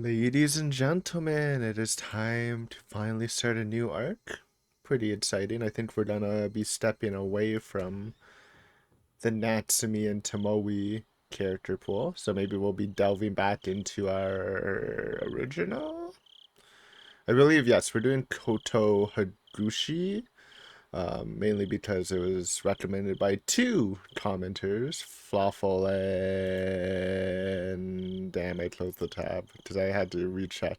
Ladies and gentlemen, it is time to finally start a new arc. Pretty exciting. I think we're gonna be stepping away from the Natsumi and Tomoe character pool, so maybe we'll be delving back into our original. I believe, yes, we're doing Koto Higuchi, mainly because it was recommended by two commenters, Flawful and... Damn, I closed the tab because I had to recheck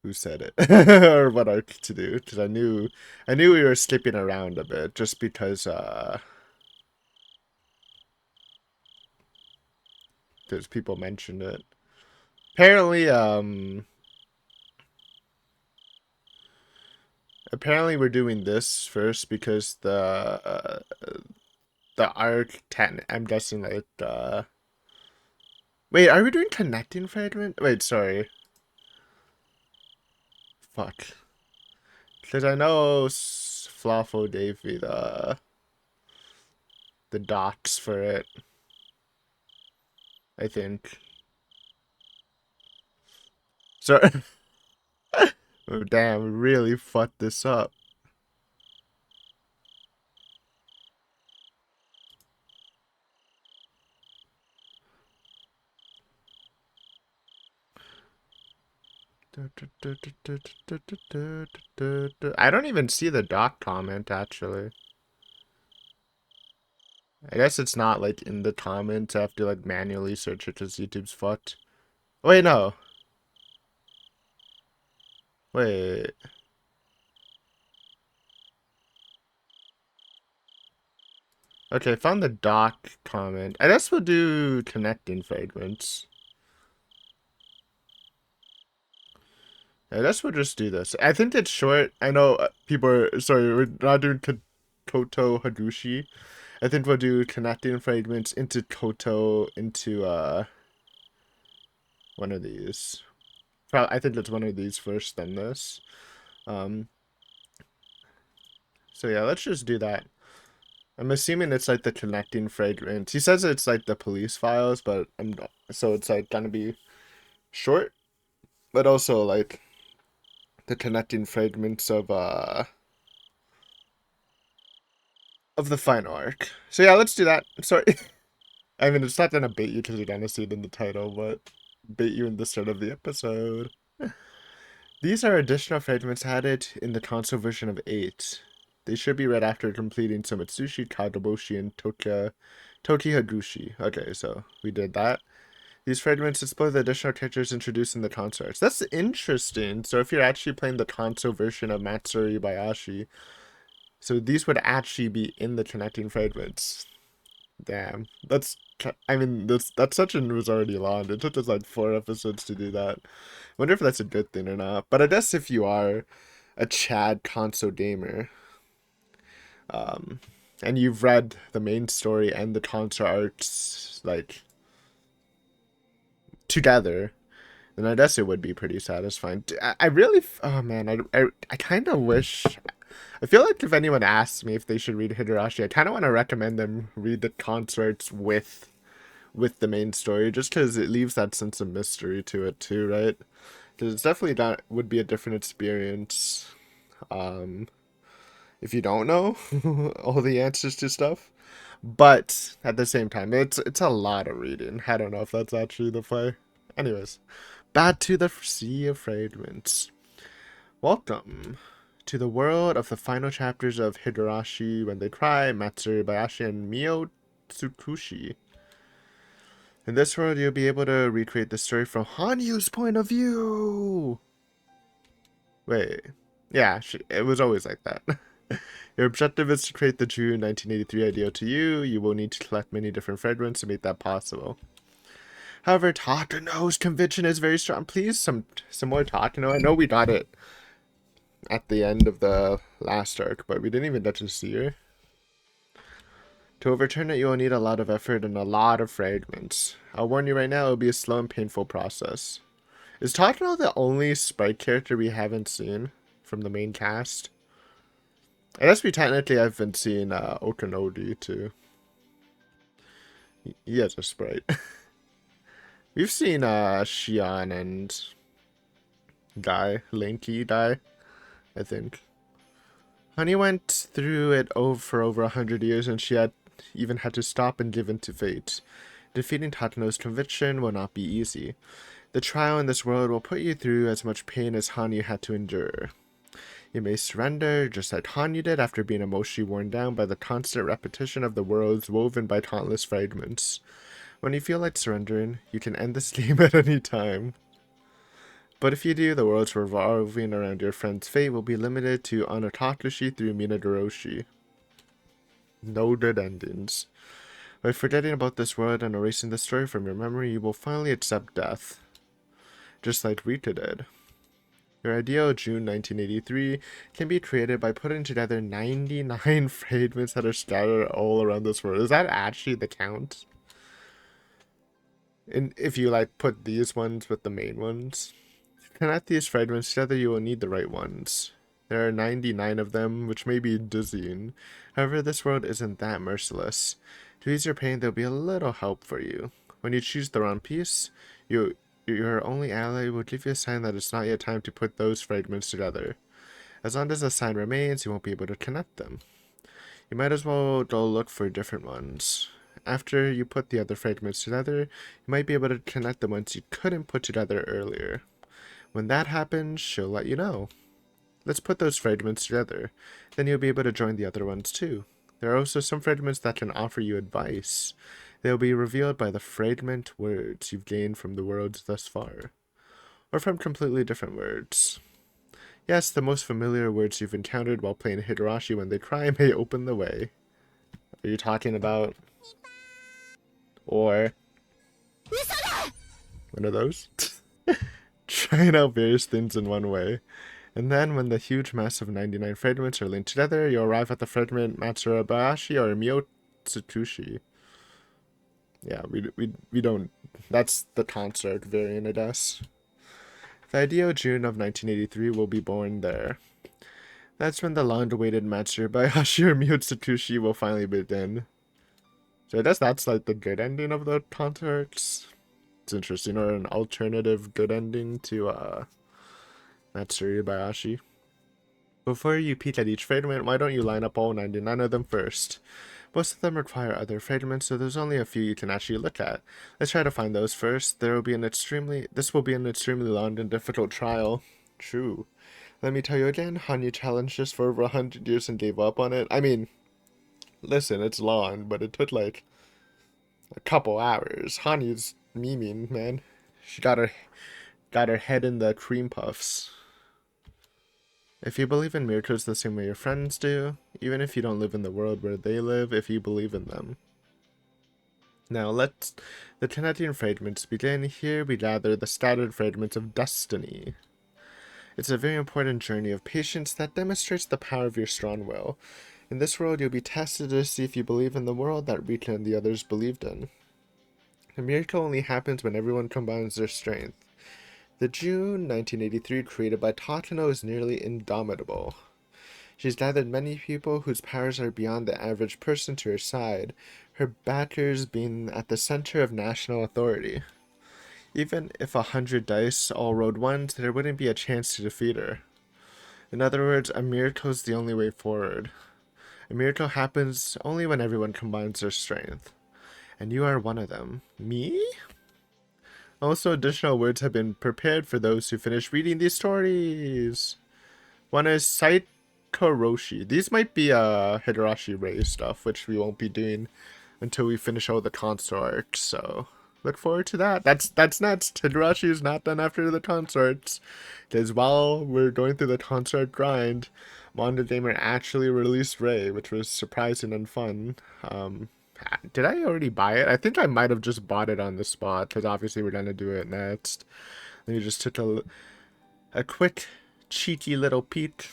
who said it or what arc to do because I knew we were skipping around a bit just because there's people mentioned it. Apparently we're doing this first because the arc I'm guessing like wait, are we doing connecting fragment? Wait, sorry. Fuck. Because I know Fluffo gave me the docs for it, I think. So oh, damn, we really fucked this up. I don't even see the doc comment actually. I guess it's not like in the comments. I have to like manually search it because YouTube's fucked. Wait, no. Wait. Okay, found the doc comment. I guess we'll do connecting fragments. I guess we'll just do this. I think it's short. I know people are sorry. We're not doing Koto Hagushi. I think we'll do connecting fragments into Koto into one of these. I think it's one of these first, then this. Um, so yeah, let's just do that. I'm assuming it's like the connecting fragment. He says it's like the police files, but so it's like gonna be short, but also like the connecting fragments of the final arc. So yeah, let's do that. Sorry. I mean, it's not gonna bait you because you're gonna see it in the title, but bait you in the start of the episode. These are additional fragments added in the console version of 8. They should be read after completing Sumitsushi, Kagaboshi, and Toki Hagushi. Okay, so we did that. These fragments display the additional characters introduced in the console arcs. That's interesting. So if you're actually playing the console version of Matsuri Bayashi, so these would actually be in the connecting fragments. Damn, I mean, that's such a news already long. It took us like 4 episodes to do that. Wonder if that's a good thing or not. But I guess if you are a Chad console gamer, um, and you've read the main story and the console arcs like together, then I guess it would be pretty satisfying. I really, oh man, I kind of wish. I feel like if anyone asks me if they should read Higurashi, I kind of want to recommend them read the concerts with the main story, just because it leaves that sense of mystery to it too, right? Because it's definitely not would be a different experience, um, if you don't know all the answers to stuff. But at the same time, it's a lot of reading. I don't know if that's actually the play. Anyways, back to the Sea of Fragments. Welcome to the world of the final chapters of Higurashi When They Cry, Matsuri Bayashi, and Mio Tsukushi. In this world, you'll be able to recreate the story from Hanyu's point of view. Wait. Yeah, it was always like that. Your objective is to create the true 1983 ideal to you. You will need to collect many different fragments to make that possible. However, Takano's conviction is very strong. Please, some more Takano. I know we got it at the end of the last arc, but we didn't even get to see her. To overturn it, you will need a lot of effort and a lot of fragments. I'll warn you right now, it will be a slow and painful process. Is Takano the only sprite character we haven't seen from the main cast? I guess we technically have been seeing Okanodi too. He has a sprite. We've seen Xian and Lanky die, I think. Honey went through it for over 100 years, and she had even had to stop and give in to fate. Defeating Tatano's conviction will not be easy. The trial in this world will put you through as much pain as Hanyu had to endure. You may surrender, just like Hanyu did after being emotionally worn down by the constant repetition of the worlds woven by countless fragments. When you feel like surrendering, you can end this game at any time. But if you do, the worlds revolving around your friend's fate will be limited to Anatakashi through Minadoroshi. No good endings. By forgetting about this world and erasing the story from your memory, you will finally accept death. Just like Rita did. Your ideal June 1983 can be created by putting together 99 fragments that are scattered all around this world. Is that actually the count? And if you like put these ones with the main ones? To connect these fragments together, you will need the right ones. There are 99 of them, which may be dizzying. However, this world isn't that merciless. To ease your pain, there'll be a little help for you. When you choose the wrong piece, your only ally will give you a sign that it's not yet time to put those fragments together. As long as the sign remains, you won't be able to connect them. You might as well go look for different ones. After you put the other fragments together, you might be able to connect the ones you couldn't put together earlier. When that happens, she'll let you know. Let's put those fragments together. Then you'll be able to join the other ones too. There are also some fragments that can offer you advice. They will be revealed by the fragment words you've gained from the worlds thus far. Or from completely different words. Yes, the most familiar words you've encountered while playing Higurashi when they cry may open the way. Are you talking about... or... one of those? Trying out various things in one way. And then, when the huge mass of 99 fragments are linked together, you arrive at the fragment Matsurabashi or Myotsukushi. Yeah, we don't... That's the concert variant, I guess. The ideal June of 1983 will be born there. That's when the long-awaited Matsubayashi or Myotsukushi will finally begin. So I guess that's like the good ending of the concerts. It's interesting, or an alternative good ending to Matsubayashi. Before you peek at each fragment, why don't you line up all 99 of them first? Most of them require other fragments, so there's only a few you can actually look at. Let's try to find those first. This will be an extremely long and difficult trial. True. Let me tell you again, Hanyu challenged us for over 100 years and gave up on it. I mean, listen, it's long, but it took like a couple hours. Hanyu's memeing, man. She got her head in the cream puffs. If you believe in miracles the same way your friends do, even if you don't live in the world where they live, if you believe in them. Now let the connecting fragments begin. Here we gather the scattered fragments of destiny. It's a very important journey of patience that demonstrates the power of your strong will. In this world, you'll be tested to see if you believe in the world that Rita and the others believed in. A miracle only happens when everyone combines their strength. The June 1983 created by Tatano is nearly indomitable. She's gathered many people whose powers are beyond the average person to her side, her backers being at the center of national authority. Even if 100 dice all rolled ones, there wouldn't be a chance to defeat her. In other words, a miracle is the only way forward. A miracle happens only when everyone combines their strength. And you are one of them. Me? Also, additional words have been prepared for those who finish reading these stories. One is Saitoroshi. These might be Higurashi Ray stuff, which we won't be doing until we finish all the consort, so look forward to that. That's next. Higurashi is not done after the consorts, because while we're going through the consort grind, Manga Gamer actually released Ray, which was surprising and fun. Did I already buy it? I think I might have just bought it on the spot, because obviously we're going to do it next. Let me just take a quick, cheeky little peek.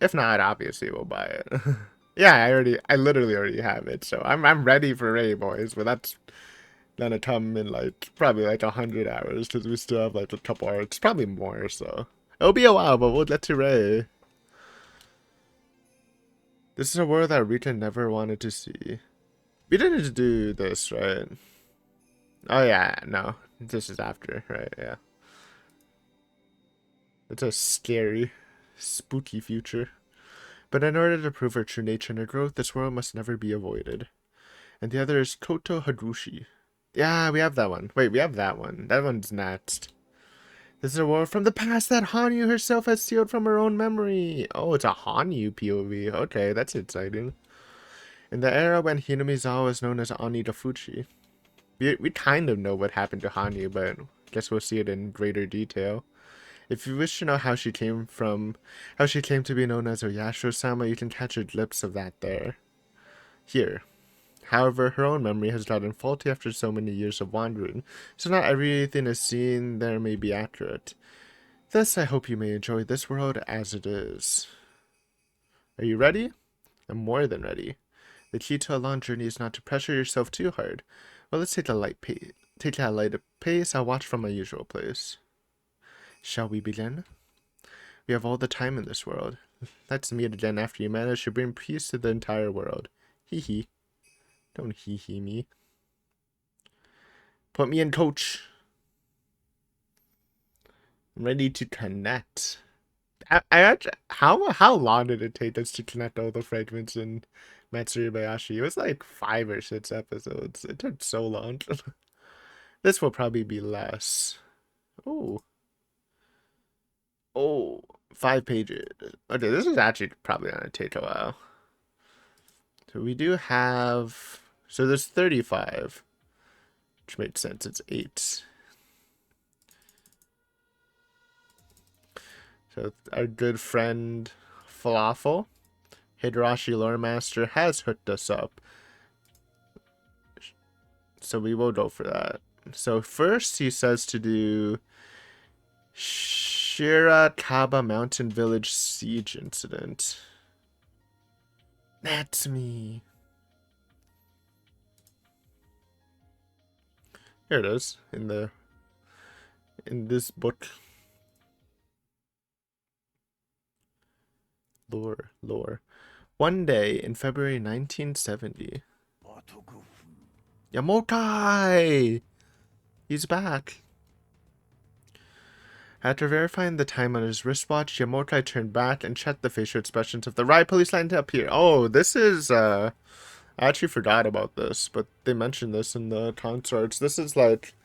If not, obviously we'll buy it. Yeah, I literally already have it, so I'm ready for Ray, boys, but that's gonna come in, like, probably, like, 100 hours, because we still have, like, a couple hours, probably more, so. It'll be a while, but we'll get to Ray. This is a world that Rita never wanted to see. We didn't do this, right? Oh yeah, no. This is after, right? Yeah. It's a scary, spooky future. But in order to prove her true nature and her growth, this world must never be avoided. And the other is Koto Higushi. Yeah, we have that one. Wait, we have that one. That one's next. This is a world from the past that Hanyu herself has sealed from her own memory. Oh, it's a Hanyu POV. Okay, that's exciting. In the era when Hinamizawa was known as Ani Fuchi. We kind of know what happened to Hanyu, but guess we'll see it in greater detail. If you wish to know how she came to be known as Oyashiro-sama, you can catch a glimpse of that there. Here. However, her own memory has gotten faulty after so many years of wandering, so not everything is seen there may be accurate. Thus, I hope you may enjoy this world as it is. Are you ready? I'm more than ready. The key to a long journey is not to pressure yourself too hard. Well, let's take a light pace. I'll watch from my usual place. Shall we begin? We have all the time in this world. Let's meet again after you manage to bring peace to the entire world. Hee hee. Don't hee hee me. Put me in, coach. I'm ready to connect. I actually, how long did it take us to connect all the fragments in Matsuri-Bayashi? It was like 5 or 6 episodes. It took so long. This will probably be less. Oh. Oh, 5 pages. Okay, this is actually probably gonna take a while. So we do have... So there's 35. Which makes sense. It's 8. So our good friend Falafel, Higurashi Lore Master, has hooked us up. So we will go for that. So first he says to do Shirakaba Mountain Village Siege Incident. That's me. Here it is in this book. Lore. One day in February 1970. Yamokai! He's back. After verifying the time on his wristwatch, Yamokai turned back and checked the facial expressions of the riot police lined up here. Oh, this is, I actually forgot about this, but they mentioned this in the concerts. This is like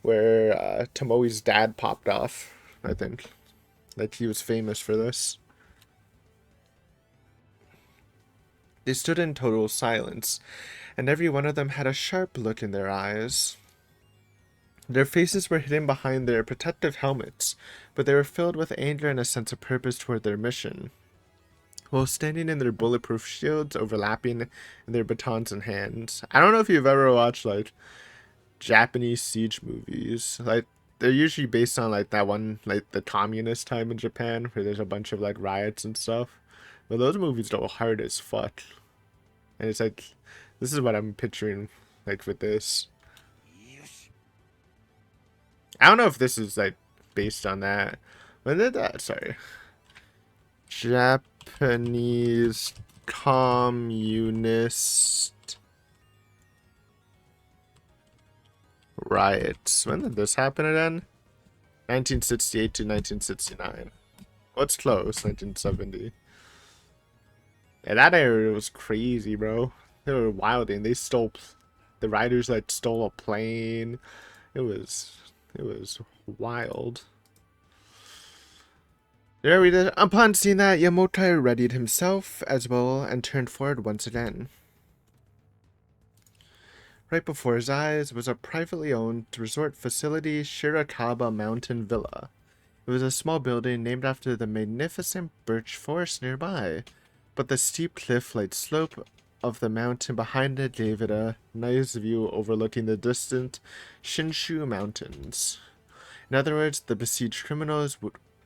where Tomoe's dad popped off, I think. Like he was famous for this. They stood in total silence, and every one of them had a sharp look in their eyes. Their faces were hidden behind their protective helmets, but they were filled with anger and a sense of purpose toward their mission. While standing in their bulletproof shields overlapping and their batons in hands. I don't know if you've ever watched, like, Japanese siege movies. Like, they're usually based on, like, that one, like, the communist time in Japan, where there's a bunch of, like, riots and stuff. But those movies go hard as fuck. And it's like, this is what I'm picturing, like, with this. I don't know if this is, like, based on that. When did that? Sorry. Japanese communist riots. When did this happen again? 1968 to 1969. What's close? 1970. Yeah, that area was crazy, bro. They were wilding. They stole... The riders, like, stole a plane. It was wild. There we did. Upon seeing that, Yamotai readied himself as well and turned forward once again. Right before his eyes was a privately owned resort facility, Shirakaba Mountain Villa. It was a small building named after the magnificent birch forest nearby, but the steep cliff-like slope of the mountain behind it gave it a nice view overlooking the distant Shinshu Mountains. In other words, the besieged criminals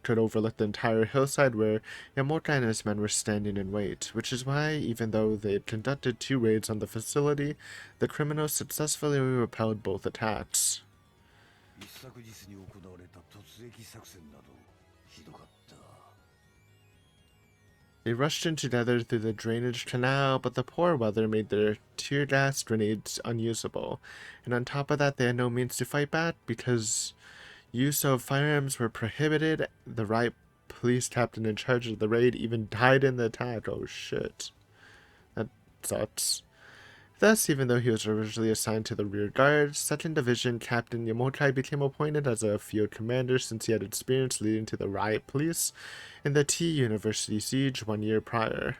could overlook the entire hillside where Yamokai and his men were standing in wait, which is why, even though they had conducted 2 raids on the facility, the criminals successfully repelled both attacks. They rushed in together through the drainage canal, but the poor weather made their tear gas grenades unusable. And on top of that, they had no means to fight back because use of firearms were prohibited. The right police captain in charge of the raid even died in the attack. Oh shit. That sucks. Thus, even though he was originally assigned to the rear guard, 2nd Division Captain Yamokai became appointed as a field commander since he had experience leading to the riot police in the T University siege 1 year prior.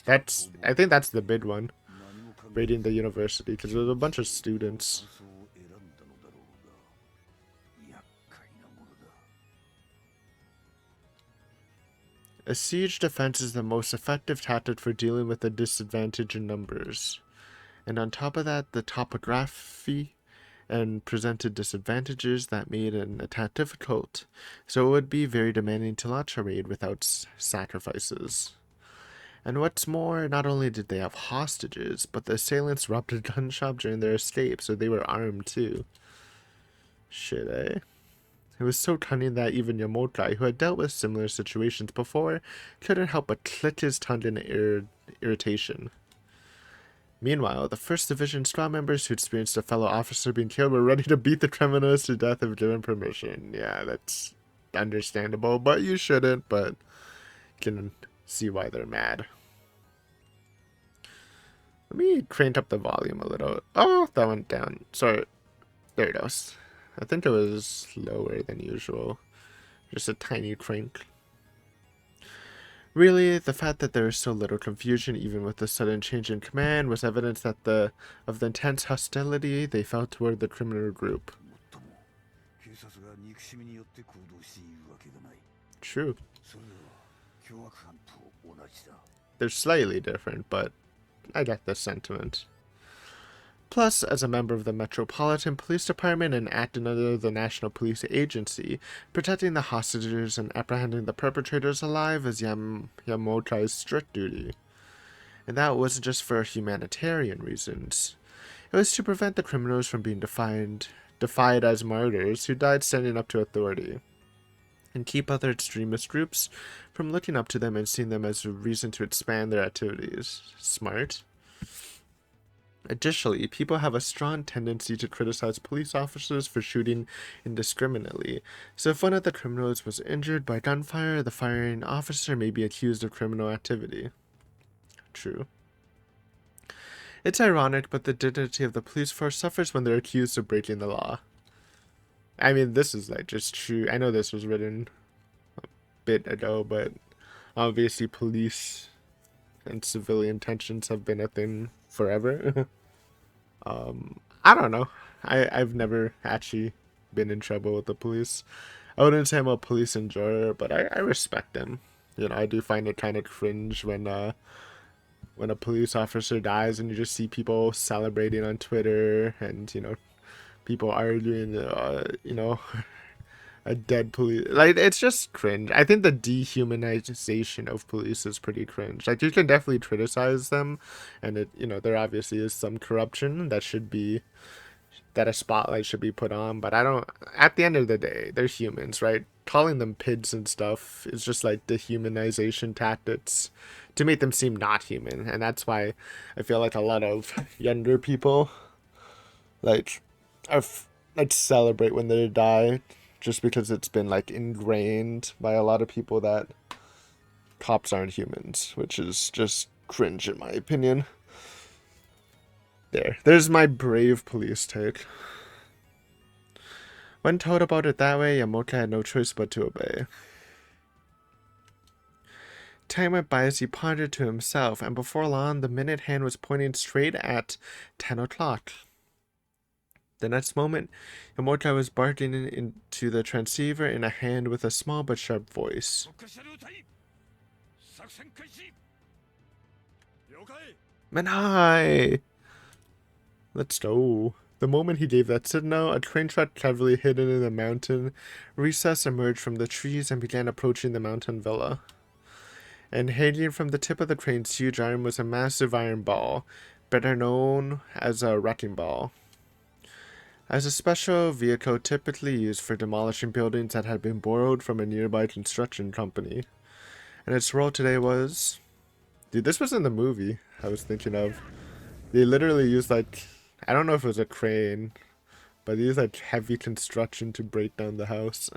I think that's the big one, raiding the university, because there was a bunch of students. A siege defense is the most effective tactic for dealing with the disadvantage in numbers. And on top of that, the topography and presented disadvantages that made an attack difficult, so it would be very demanding to launch a raid without sacrifices. And what's more, not only did they have hostages, but the assailants robbed a gun shop during their escape, so they were armed too. Shit, eh? It was so cunning that even Yamokai, who had dealt with similar situations before, couldn't help but click his tongue in irritation. Meanwhile, the 1st Division squad members who experienced a fellow officer being killed were ready to beat the criminals to death if given permission. Yeah, that's understandable, but you shouldn't, but can see why they're mad. Let me crank up the volume a little. Oh, that went down. Sorry. There it goes. I think it was lower than usual. Just a tiny crank. Really, the fact that there was so little confusion even with the sudden change in command was evidence that of the intense hostility they felt toward the criminal group. True. They're slightly different, but I get the sentiment. Plus, as a member of the Metropolitan Police Department and acting under the National Police Agency, protecting the hostages and apprehending the perpetrators alive is Yamotai's strict duty. And that wasn't just for humanitarian reasons. It was to prevent the criminals from being defied as martyrs who died standing up to authority, and keep other extremist groups from looking up to them and seeing them as a reason to expand their activities. Smart. Additionally, people have a strong tendency to criticize police officers for shooting indiscriminately, so if one of the criminals was injured by gunfire, the firing officer may be accused of criminal activity. True. It's ironic, but the dignity of the police force suffers when they're accused of breaking the law. I mean, this is like just true. I know this was written a bit ago, but obviously police and civilian tensions have been a thing forever. I don't know. I've never actually been in trouble with the police. I wouldn't say I'm a police enjoyer, but I respect them. You know, I do find it kind of cringe when a police officer dies and you just see people celebrating on Twitter and, you know, people arguing, you know, a dead police. Like, it's just cringe. I think the dehumanization of police is pretty cringe. Like, you can definitely criticize them, and it, you know, there obviously is some corruption that a spotlight should be put on, but I don't, at the end of the day, they're humans, right? Calling them pigs and stuff is just like dehumanization tactics to make them seem not human, and that's why I feel like a lot of younger people, like, celebrate when they die, just because it's been like ingrained by a lot of people that cops aren't humans, which is just cringe in my opinion. There's my brave police take. When told about it that way, Yamoka had no choice but to obey. Time went by as he pondered to himself, and before long, the minute hand was pointing straight at 10 o'clock. The next moment, Yamoka was barking into the transceiver in a hand with a small but sharp voice. Menai! Let's go. The moment he gave that signal, a crane truck cleverly hidden in the mountain recess emerged from the trees and began approaching the mountain villa. And hanging from the tip of the crane's huge arm was a massive iron ball, better known as a wrecking ball. As a special vehicle typically used for demolishing buildings that had been borrowed from a nearby construction company. And its role today was... Dude, this was in the movie I was thinking of. They literally used like... I don't know if it was a crane, but they used like heavy construction to break down the house.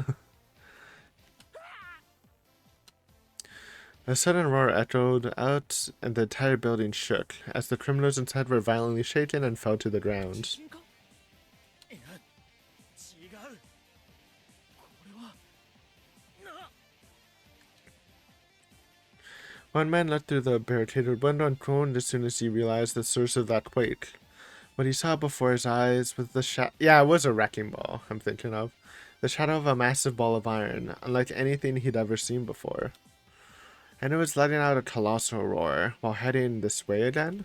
A sudden roar echoed out and the entire building shook, as the criminals inside were violently shaken and fell to the ground. One man looked through the barricaded window and groaned as soon as he realized the source of that quake. What he saw before his eyes was the yeah, it was a wrecking ball, I'm thinking of. The shadow of a massive ball of iron, unlike anything he'd ever seen before. And it was letting out a colossal roar while heading this way again.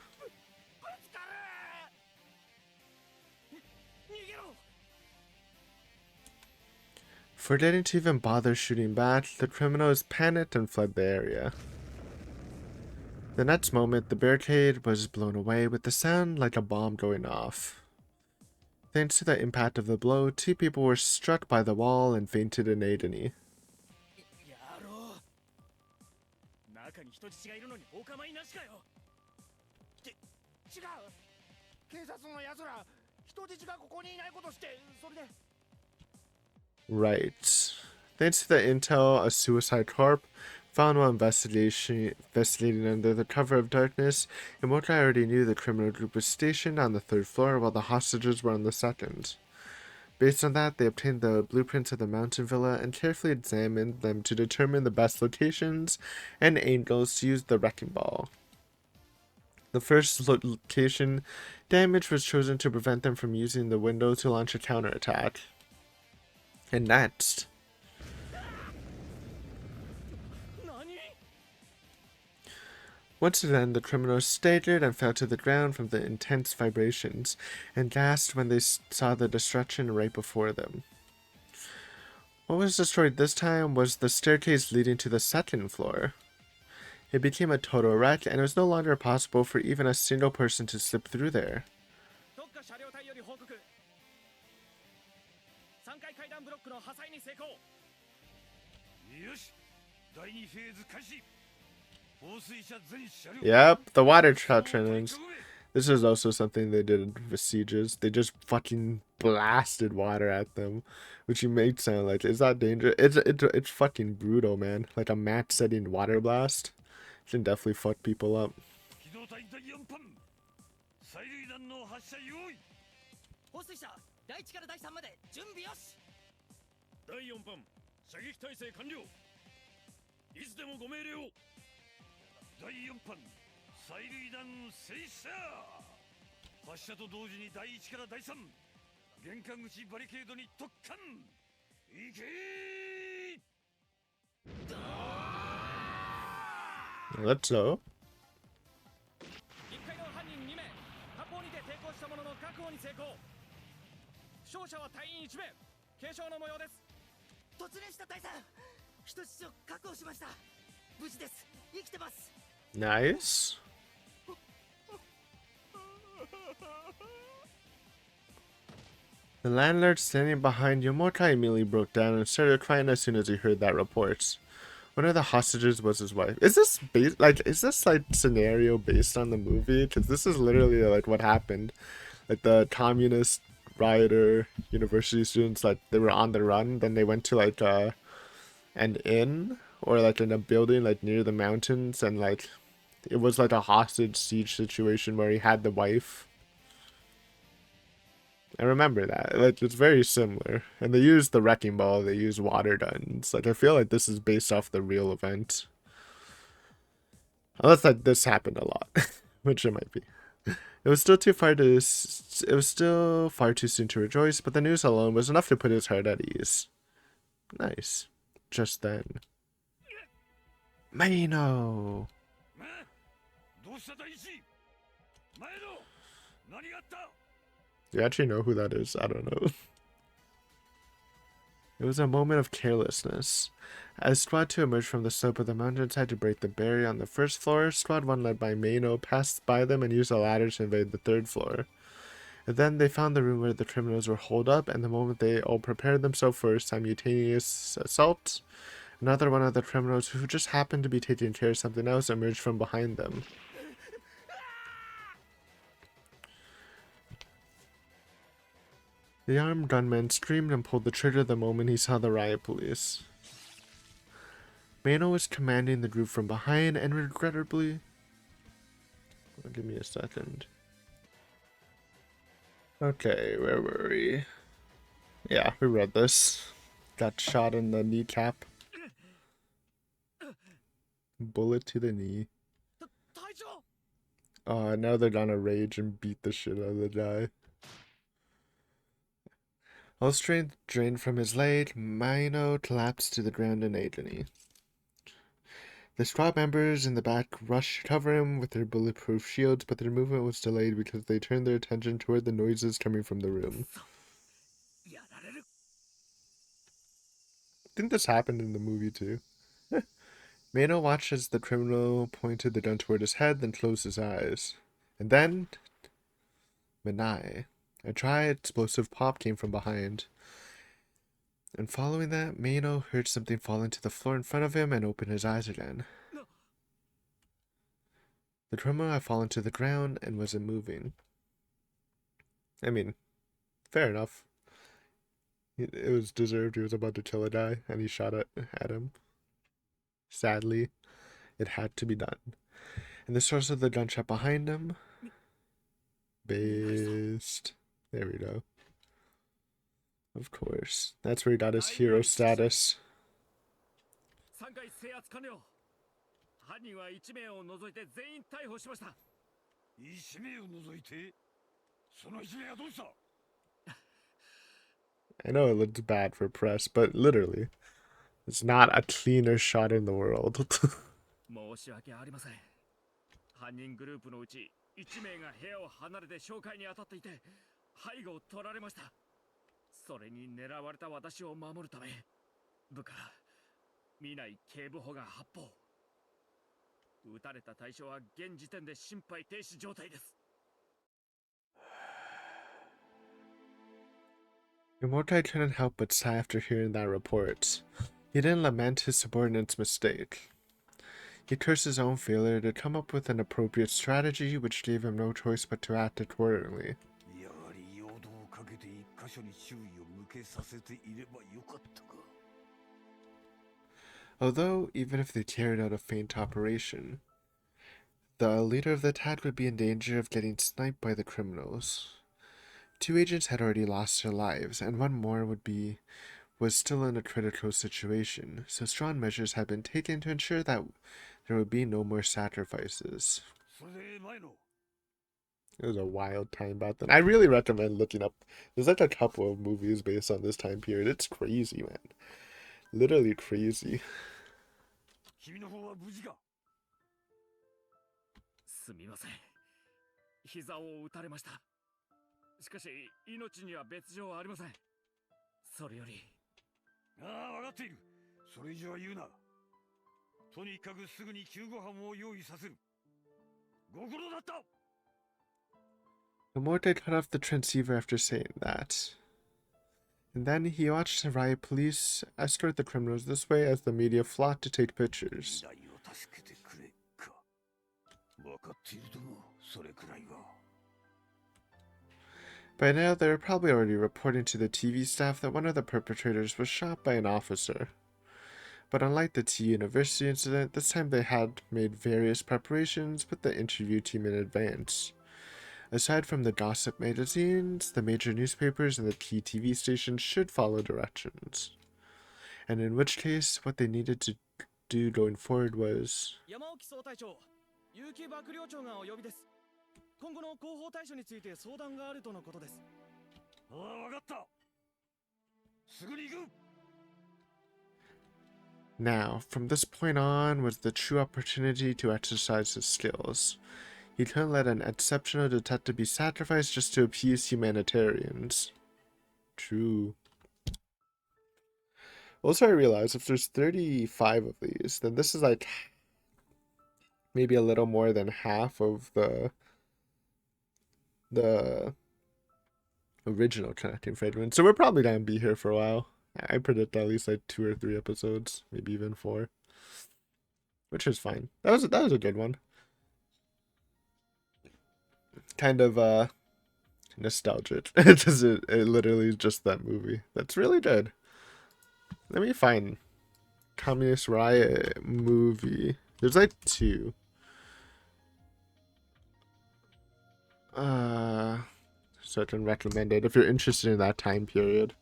Forgetting to even bother shooting back, the criminals panicked and fled the area. The next moment, the barricade was blown away with the sound like a bomb going off. Thanks to the impact of the blow, 2 people were struck by the wall and fainted in agony. Right. Thanks to the intel, a suicide corp found while investigating under the cover of darkness, and Mokai already knew the criminal group was stationed on the 3rd floor while the hostages were on the 2nd. Based on that, they obtained the blueprints of the mountain villa and carefully examined them to determine the best locations and angles to use the wrecking ball. The first location damage was chosen to prevent them from using the window to launch a counterattack. And next... Once again, the criminals staggered and fell to the ground from the intense vibrations, and gasped when they saw the destruction right before them. What was destroyed this time was the staircase leading to the 2nd floor. It became a total wreck, and it was no longer possible for even a single person to slip through there. Yep, the water shot trainings. This is also something they did with sieges. They just fucking blasted water at them, which you make sound like, is that dangerous? It's fucking brutal, man. Like a match-setting water blast can definitely fuck people up. Let's go. Nice. The landlord standing behind Yomokai immediately broke down and started crying as soon as he heard that report. One of the hostages was his wife. Is this scenario based on the movie? Because this is literally like what happened. Like the communist rioter university students, like they were on the run, then they went to like an inn or like in a building like near the mountains, and like it was like a hostage siege situation where he had the wife. I remember that. Like, it's very similar. And they use the wrecking ball, they use water guns. Like, I feel like this is based off the real event. Unless, like, this happened a lot. Which it might be. It was still far too soon to rejoice, but the news alone was enough to put his heart at ease. Nice. Just then. Maino! You actually know who that is? I don't know. It was a moment of carelessness. As Squad 2 emerged from the slope of the mountainside to break the barrier on the 1st floor, Squad 1 led by Maino passed by them and used a ladder to invade the 3rd floor. And then they found the room where the criminals were holed up, and the moment they all prepared themselves for a simultaneous assault, Another one of the criminals who just happened to be taking care of something else emerged from behind them. The armed gunman screamed and pulled the trigger the moment he saw the riot police. Mano was commanding the group from behind and regrettably... Give me a second. Okay, where were we? Yeah, we read this. Got shot in the kneecap. Bullet to the knee. Now they're gonna rage and beat the shit out of the guy. All strength drained from his leg, Mino collapsed to the ground in agony. The squad members in the back rushed to cover him with their bulletproof shields, but their movement was delayed because they turned their attention toward the noises coming from the room. I think this happened in the movie too. Mano watched as the criminal pointed the gun toward his head, then closed his eyes. And then... Manai. A dry, explosive pop came from behind. And following that, Mano heard something fall into the floor in front of him and opened his eyes again. The criminal had fallen to the ground and wasn't moving. I mean, fair enough. It was deserved. He was about to kill a guy, and he shot at him. Sadly, it had to be done. And the source of the gunshot behind him? Based. There we go. Of course. That's where he got his hero status. I know it looks bad for press, but literally, it's not a cleaner shot in the world. 犯人グループのうち1名が部屋を離れて紹介に当たっていて背後を取られました。それに狙われた私を守るため部下見ない警部補が発砲。撃たれた対象は現時点で心肺停止状態です。Immortai couldn't help but sigh after hearing that report. He didn't lament his subordinate's mistake. He cursed his own failure to come up with an appropriate strategy, which gave him no choice but to act accordingly. Although, even if they carried out a feint operation, the leader of the attack would be in danger of getting sniped by the criminals. 2 agents had already lost their lives, and one more was still in a critical situation, so strong measures had been taken to ensure that there would be no more sacrifices. It was a wild time back then. I really recommend looking up. There's like a couple of movies based on this time period. It's crazy, man. Literally crazy. すみません。膝を打たれました。しかし命には別状はありません。それより。ああ、分かっている。それ以上は言うな。とにかくすぐに救護班を用意させる。ご苦労だった。Immortai cut off the transceiver after saying that. And then he watched the riot police escort the criminals this way as the media flocked to take pictures. By now, they were probably already reporting to the TV staff that one of the perpetrators was shot by an officer. But unlike the T University incident, this time they had made various preparations with the interview team in advance. Aside from the gossip magazines, the major newspapers and the key TV stations should follow directions. And in which case, what they needed to do going forward was... Now, from this point on was the true opportunity to exercise his skills. He couldn't let an exceptional detective be sacrificed just to appease humanitarians. True. Also, I realized if there's 35 of these, then this is like maybe a little more than half of the original connecting fragment. So we're probably gonna be here for a while. I predict at least like 2 or 3 episodes, maybe even 4, which is fine. That was a good one. Kind of nostalgic. It literally is just that movie. That's really good. Let me find Communist Riot movie. There's like two. Uh, certain recommended if you're interested in that time period.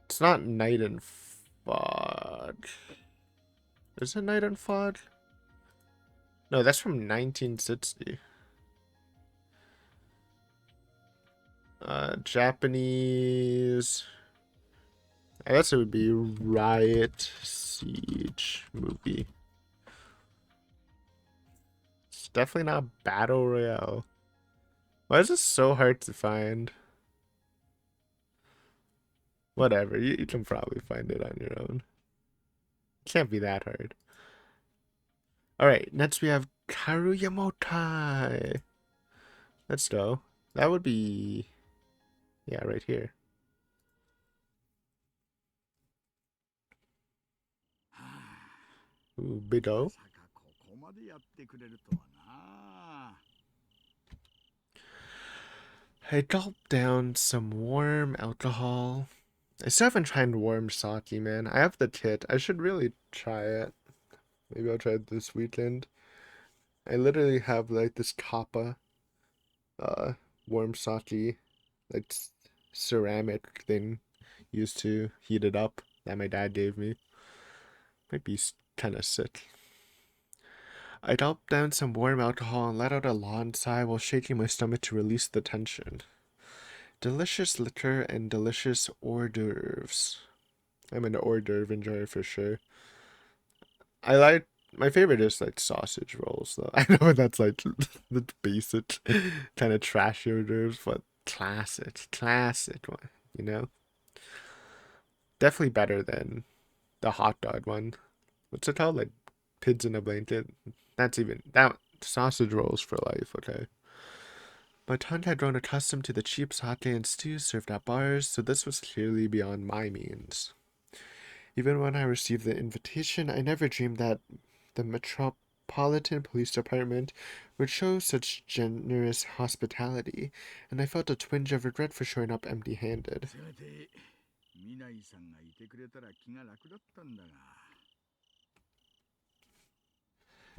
It's not Night and Fog. Is it Night and Fog? No, that's from 1960. Japanese. I guess it would be Riot Siege movie. It's definitely not Battle Royale. Why is this so hard to find? Whatever, you can probably find it on your own. Can't be that hard. Alright, next we have Karuyamotai. Let's go. That would be... yeah, right here. Ooh, big O. I gulped down some warm alcohol. I still haven't tried warm sake, man. I have the kit. I should really try it. Maybe I'll try it this weekend. I literally have like this kappa, uh, warm sake, like ceramic thing used to heat it up that my dad gave me. Might be kind of sick. I gulped down some warm alcohol and let out a long sigh while shaking my stomach to release the tension. Delicious liquor and delicious hors d'oeuvres. I'm an hors d'oeuvre enjoyer for sure. I like my favorite is like sausage rolls though. I know that's like the basic kind of trashy hors d'oeuvres, but classic one. You know, definitely better than the hot dog one. What's it called? Like pigs in a blanket. That's even that sausage rolls for life. Okay. My tongue had grown accustomed to the cheap sake and stews served at bars, so this was clearly beyond my means. Even when I received the invitation, I never dreamed that the Metropolitan Police Department would show such generous hospitality, and I felt a twinge of regret for showing up empty handed.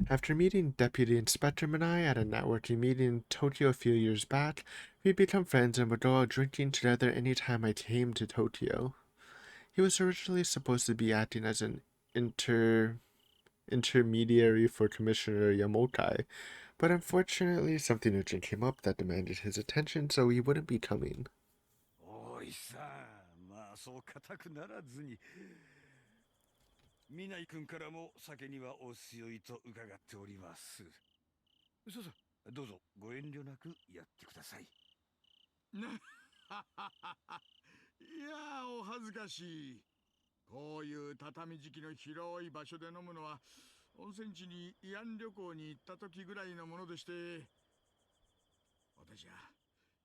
After meeting Deputy Inspector Manai at a networking meeting in Tokyo a few years back, we'd become friends and would go out drinking together any time I came to Tokyo. He was originally supposed to be acting as an intermediary for Commissioner Yamotai, but unfortunately something urgent came up that demanded his attention, so he wouldn't be coming. おいさまあそう固くならずに南井君からも酒にはお強いと伺っております。そうそう、どうぞご遠慮なくやってください。いやお恥ずかしい。こういう畳敷きの広い場所で飲むのは温泉地に慰安旅行に行った時ぐらいのものでして、私は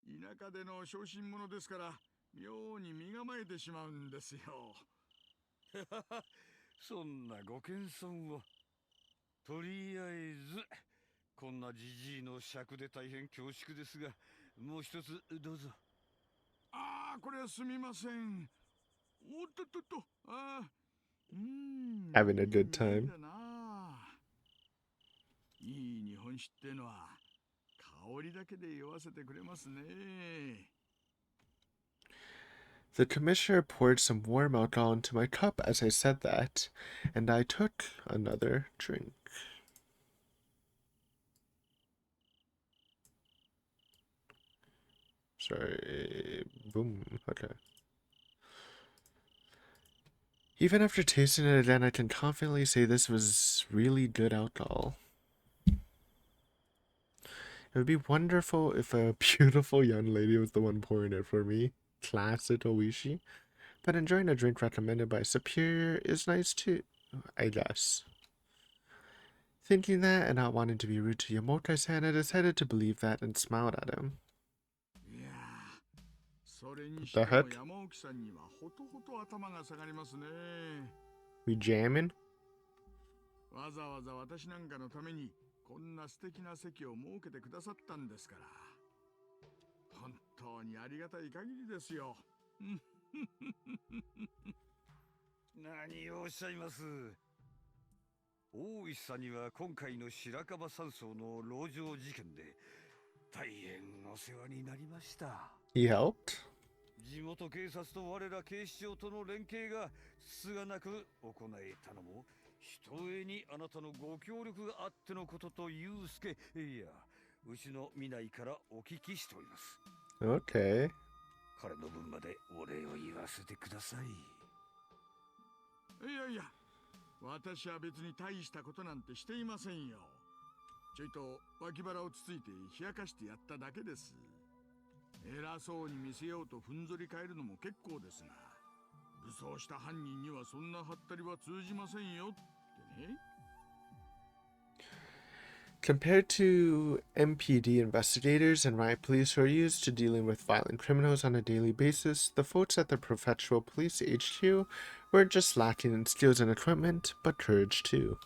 田舎での小心者ですから妙に身構えてしまうんですよ。そんなご謙遜を。とりあえずこんなじじいの尺で大変恐縮ですが、もう一つどうぞ。ああ、これはすみません。おっとっとっと、ああ、Having a いい good 匂い time. だな。いい日本酒ってのは香りだけで酔わせてくれますね。The commissioner poured some warm alcohol into my cup as I said that, and I took another drink. Sorry. Boom. Okay. Even after tasting it again, I can confidently say this was really good alcohol. It would be wonderful if a beautiful young lady was the one pouring it for me. Classic Oishi. But enjoying a drink recommended by a superior is nice too, I guess. Thinking that and not wanting to be rude to Yamoto-san, I decided to believe that and smiled at him. それに What し the ても heck? 山奥さんにはほとほと頭が下がりますね。We jamming? わざわざ私なんかのためにこんな素敵な席を設けてくださったんですから。本当にありがたい限りですよ。何をおっしゃいます。大石さんには今回の白樺山荘の籠城事件で大変お世話になりました。 He helped? 地元警察と我ら警視庁との連携がつがなく行えたのもひとえにあなたのご協力があってのこととゆうすけ、いやうちの見ないからお聞きしております。 Okay. 彼の分までお礼を言わせてください。いやいや、私は別に大したことなんてしていませんよ。ちょいと脇腹をつついて冷やかしてやっただけです。偉そうに見せようとふんぞり返るのも結構ですが、武装した犯人にはそんなハったりは通じませんよってね。Compared to MPD investigators and riot police who are used to dealing with violent criminals on a daily basis, the folks at the Prefectural Police HQ weren't just lacking in skills and equipment, but courage too.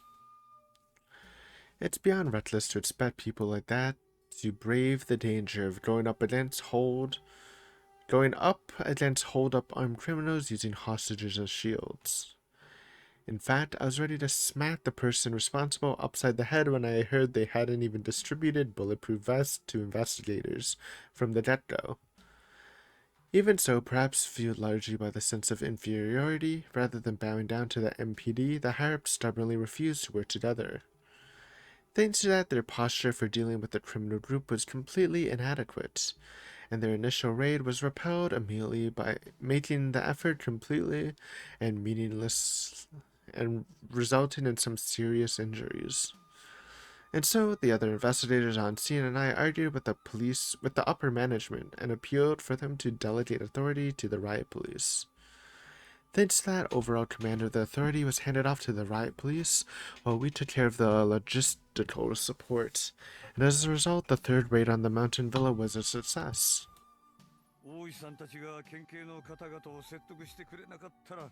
It's beyond reckless to expect people like that to brave the danger of going up against hold up armed criminals using hostages as shields. In fact, I was ready to smack the person responsible upside the head when I heard they hadn't even distributed bulletproof vests to investigators from the get-go. Even so, perhaps fueled largely by the sense of inferiority, rather than bowing down to the MPD, the higher-ups stubbornly refused to work together. Thanks to that, their posture for dealing with the criminal group was completely inadequate, and their initial raid was repelled immediately by making the effort completely and meaningless and resulting in some serious injuries. And so the other investigators on scene and I argued with the upper management, and appealed for them to delegate authority to the riot police. Thanks to that, overall command of the authority was handed off to the riot police, while we took care of the logistical support. And as a result, the third raid on the mountain villa was a success. 大石さんたちが県警の方々を説得してくれなかったら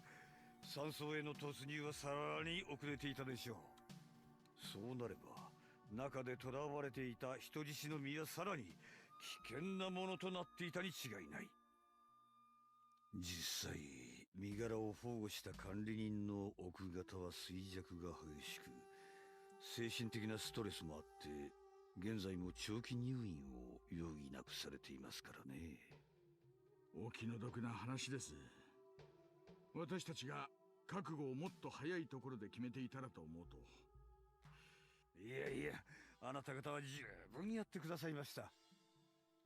山荘への突入はさらに遅れていたでしょう。そうなれば中で囚われていた人質の身はさらに危険なものとなっていたに違いない。実際身柄を保護した管理人の奥方は衰弱が激しく精神的なストレスもあって現在も長期入院を余儀なくされていますからね。お気の毒な話です。私たちが覚悟をもっと早いところで決めていたらと思うと。いやいや、あなた方は十分やってくださいました。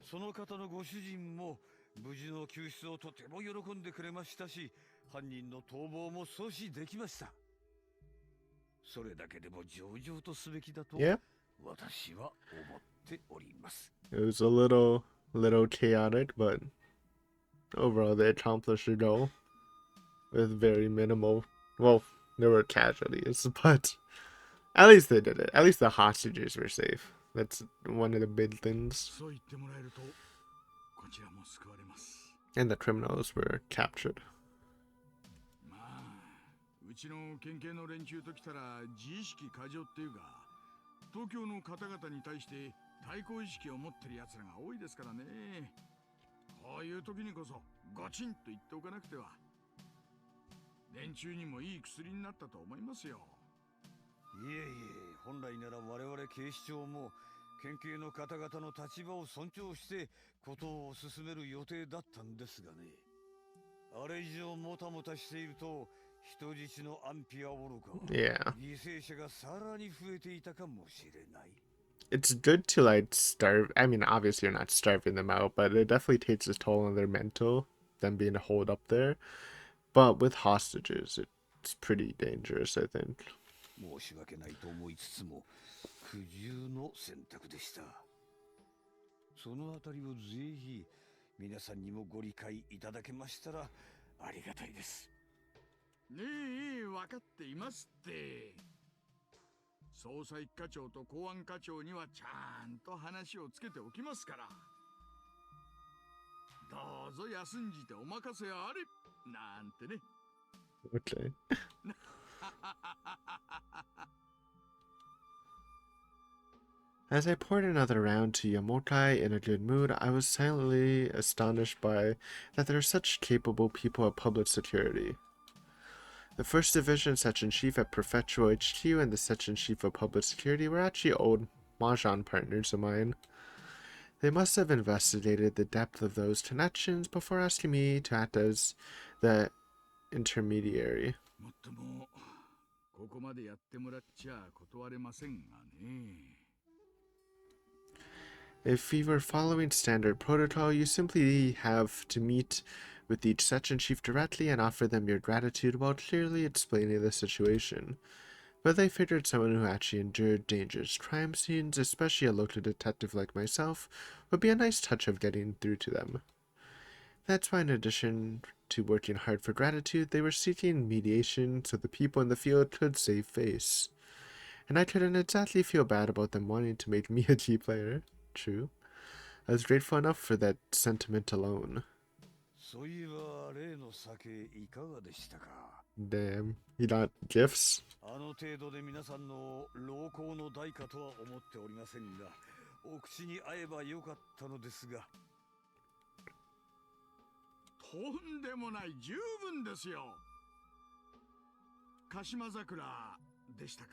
その方のご主人も無事の救出をとても喜んでくれましたし、犯人の逃亡も阻止できました。それだけでも上々とすべきだと Yeah, 私は思っております。 it was a little chaotic, but overall they accomplished their goal with very minimal. Well, there were casualties, but at least they did it. At least the hostages were safe. That's one of the big things. そう言ってもらえるとこちらも救われます。 And the criminals were captured. まあ、うちの県警の連中ときたら自意識過剰っていうか、東京の方々に対して対抗意識を持ってる奴らが多いですからね。こういう時にこそゴチンと言っておかなくては。連中にもいい薬になったと思いますよ。いえいえ、本来なら我々警視庁も県警の方々の立場を尊重してことを進める予定だったんですがね。あれ以上もたもたしていると人質の安否はおろか、Yeah. 犠牲者がさらに増えていたかもしれない。 It's good to like starve. I mean, obviously you're not starving them out, but it definitely takes its toll on their mental, them being holed up there. But with hostages, it's pretty dangerous, I think. 申し訳ないと思いつつも苦渋の選択でした。そのあたりをぜひ皆さんにもご理解いただけましたらありがたいです。ねえ、分かっていますって。捜査一課長と公安課長にはちゃんと話をつけておきますから。どうぞ休んじてお任せあれなんてね。Okay. As I poured another round to Yamokai in a good mood, I was silently astonished by that there are such capable people at public security. The 1st Division Section-Chief at Prefectural HQ and the Section-Chief of Public Security were actually old Mahjong partners of mine. They must have investigated the depth of those connections before asking me to act as the intermediary. もっともここまでやってもらっちゃ断れませんがね。 If we were following standard protocol, you simply have to meet with each section chief directly and offer them your gratitude while clearly explaining the situation. But they figured someone who actually endured dangerous crime scenes, especially a local detective like myself, would be a nice touch of getting through to them. That's why, in addition to working hard for gratitude, they were seeking mediation so the people in the field could save face. And I couldn't exactly feel bad about them wanting to make me a key player. True. I was grateful enough for that sentiment alone. そういえば例の酒いかがでしたか。 Damn. You got gifts? あの程度で皆さんの労苦の代価とは思っておりませんが、お口に合えばよかったのですが。とんでもない、十分ですよ。鹿島桜でしたか。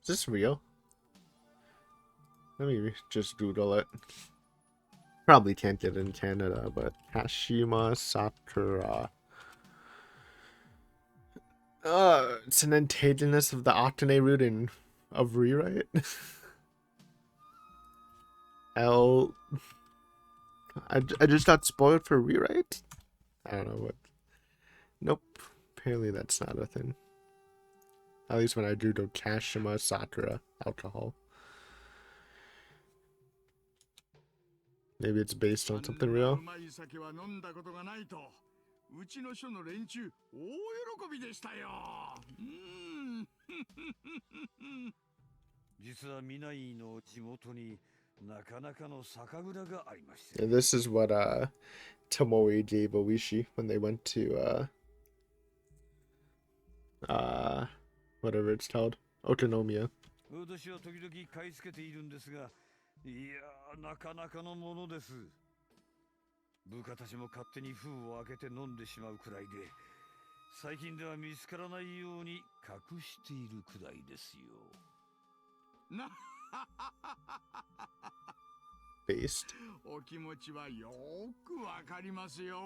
Is this real? Let me just Google it. Probably can't get it in Canada, but Kashima Sakura. It's an antagonist of the Octane root in of rewrite. I just got spoiled for rewrite? I don't know what. Nope. Apparently that's not a thing. At least when I do the Kashima Sakura alcohol. Maybe it's based on something real. うまい酒は飲んだことがないと、うちの署の連中大喜びでしたよ。実は南井の地元になかなかの酒蔵がありまして。 And this is what Tomoe gave Oishi when they went to whatever it's called, Okonomiya. 私は時々買い付けているんですが、いやー、なかなかのものです。部下たちも勝手に封を開けて飲んでしまうくらいで、最近では見つからないように隠しているくらいですよ。な Based. お気持ちはよくわかりますよ。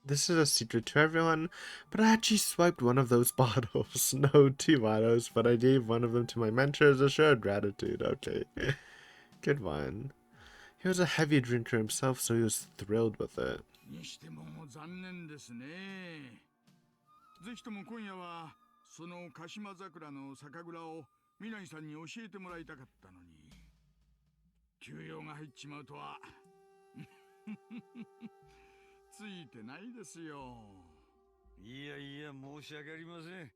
This is a secret to everyone, but I actually swiped one of those bottles. No, 2 bottles, but I gave one of them to my mentor as a show of gratitude. Okay. Good one. He was a heavy drinker himself, so he was thrilled with it. にしても残念ですね。ぜひとも今夜はその鹿島桜の酒蔵を南井さんに教えてもらいたかったのに、休養が入っちまうとはついてないですよ。いやいや、申し訳ありません。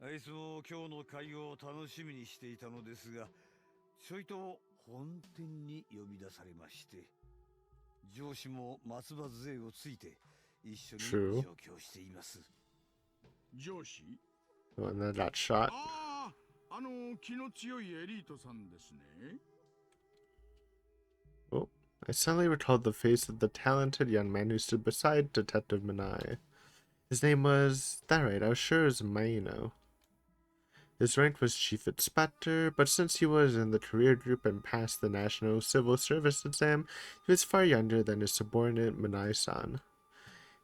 あいつも今日の会を楽しみにしていたのですが、ちょいと本店に呼び出されまして、上司も松葉杖をついて一緒に上京しています。上司？ The one that got shot. ああ、気の強いエリートさんですね。 Oh, I suddenly recalled the face of the talented young man who stood beside Detective Minai. His name was... that right, I was sure it was Maino. His rank was Chief Inspector, but since he was in the career group and passed the National Civil Service exam, he was far younger than his subordinate Minai-san.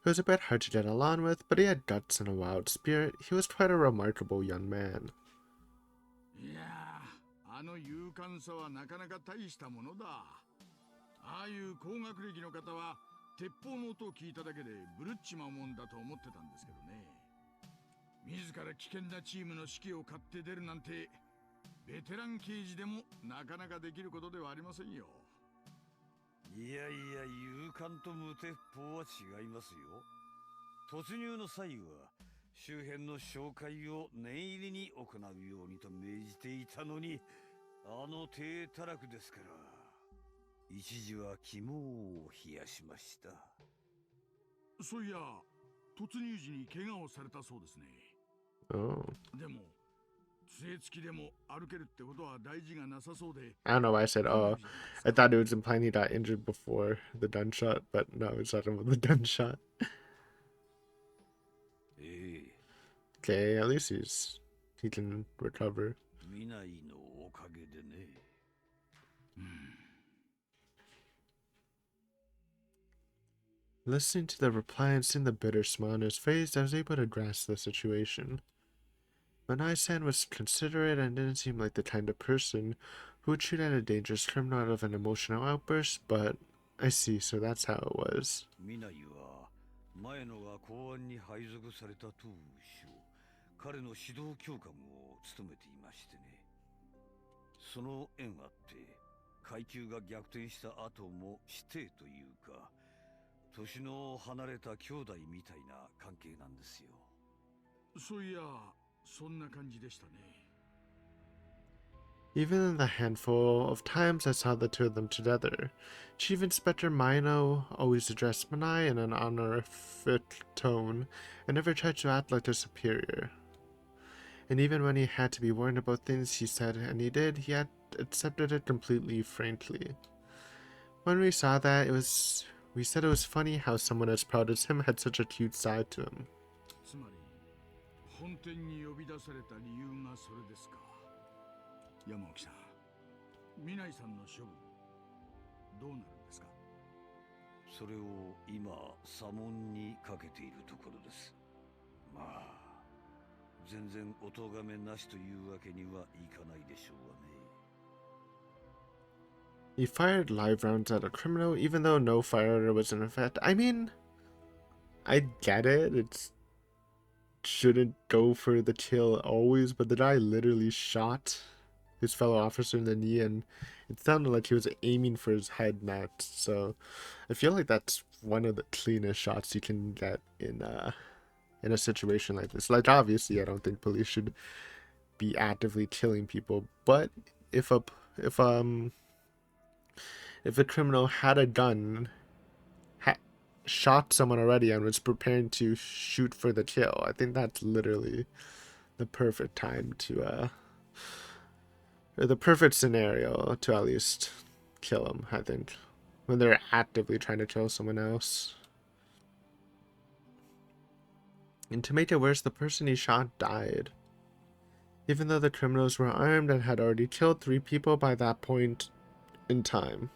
He was a bit hard to get along with, but he had guts and a wild spirit. He was quite a remarkable young man. いやー、勇敢さはなかなか大したものだ。ああいう高学歴の方は鉄砲の音を聞いただけでブルっちまうもんだと思ってたんですけどね。自ら危険なチームの指揮を買って出るなんてベテラン刑事でもなかなかできることではありませんよ。いやいや、勇敢と無鉄砲は違いますよ。突入の際は周辺の紹介を念入りに行うようにと命じていたのに、低たらくですから。一時は肝を冷やしました。そういや、突入時に怪我をされたそうですね。Oh. でも、杖つきでも歩けるってことは大事がなさそうで、 I don't know why I said, 大丈 oh. 夫じゃないです I か。 thought it was implying he got injured before the gunshot, but no, it's not about the gunshot. ええ、Okay, at least he can recover. 見ないのおかげでね。Listening to the reply and seeing the bitter smile on his face, I was able to grasp the situation. Manai-san was considerate and didn't seem like the kind of person who would shoot at a dangerous criminal out of an emotional outburst, but I see, so that's how it was. 見ないは前のが公安に配属された当初、彼の指導教官を務めていましてね。その縁あって階級が逆転した後も師弟というか、年の離れた兄弟みたいな関係なんですよ。そういや、そんな感じでしたね。 Even in the handful of times I saw the two of them together, Chief Inspector Mino always addressed Manai in an honorific tone and never tried to act like a superior. And even when he had to be warned about things he said and he did, he had accepted it completely frankly. When we saw that, we said it was funny how someone as proud as him had such a cute side to him. つまり、本店に呼び出された理由がそれですか。山沖さん、南井さんの処分、どうなるんですか。それを今査問にかけているところです。まあ全然お咎めなしというわけにはいかないでしょうわね。 He fired live rounds at a criminal even though no fire order was in effect. I mean, I get it. It shouldn't go for the kill always, but the guy literally shot his fellow officer in the knee, and it sounded like he was aiming for his head next. So I feel like that's one of the cleanest shots you can get in a situation like this. Like, obviously, I don't think police should be actively killing people, but if a criminal had a gun, shot someone already, and was preparing to shoot for the kill, I think that's literally the perfect time to or the perfect scenario to at least kill him, I think, when they're actively trying to kill someone else. And to make it worse, the person he shot died. Even though the criminals were armed and had already killed 3 people by that point in time.